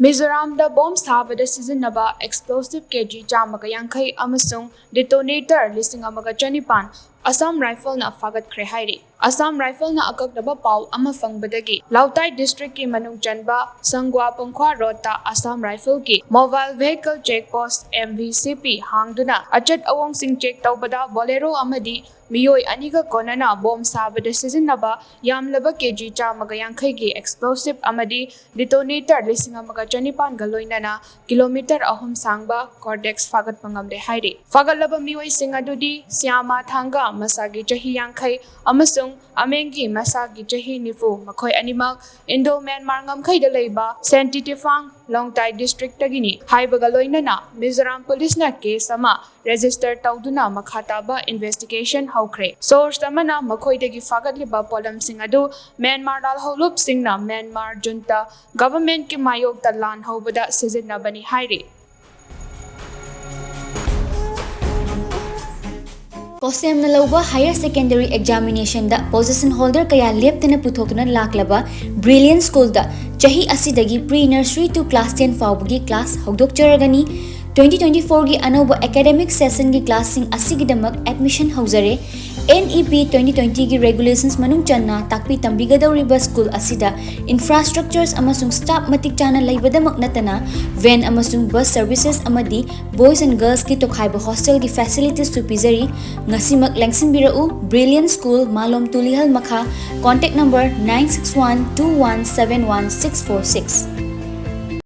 Mizoram da bomb Sabada Sijinnaba explosive kg chamaga yankai Amasung Detonator listing amaga chanipan Assam Rifle na Phagatkhre hairi. Assam Rifle na akakdaba pau ama fangbadagi. Lautai District ki manung chanba Sangwa Pangkhwa Road ta Assam Rifle ki Mobile Vehicle Checkpost MVCP hangduna achat awong sing check taubada Bolero amadi Miyoi aniga konana bomb Sabada Sijinnaba yamlaba kg chamaga yankai ki explosive amadi Detonator listing amaga chanipan galoinana kilometer ahum sangba Cordex Phagat pangamde hairi. Phagalaba miyoi sing adudi Siama Thanga masagi chahi yankai Amasung Amengi masagi chahi nifu makhoi animak Indo Myanmar ngamkhai da leiba Sentitifang Longtai District tagini haibaga loinana Mizoram Police na case ama register tauduna makhataba investigation haukre. Source tamana makhoi dagi Phagatliba polam sing adu Myanmar dal holup singna Myanmar junta government ki mayok ta lan hobada Sijinnaba ni hairi. Kosem na lauba higher secondary examination da position holder kaya leptena puthokna laklaba Brilliant School da chahi asidagi pre-nursery to class 10 fawbagi class hogdok charagani 2024 gi anoba academic session gi classing asigidamak admission hauzare NEP 2020 gi regulations manung channa takpi tambigadauriba school asida infrastructures amasung staff matik chana laibadamak natana van amasung bus services amadi boys and girls ki tokhaiba hostel gi facilities to pizari ngasimak lengsinbirau Brilliant School Malom Tulihal Makha contact number 9612171646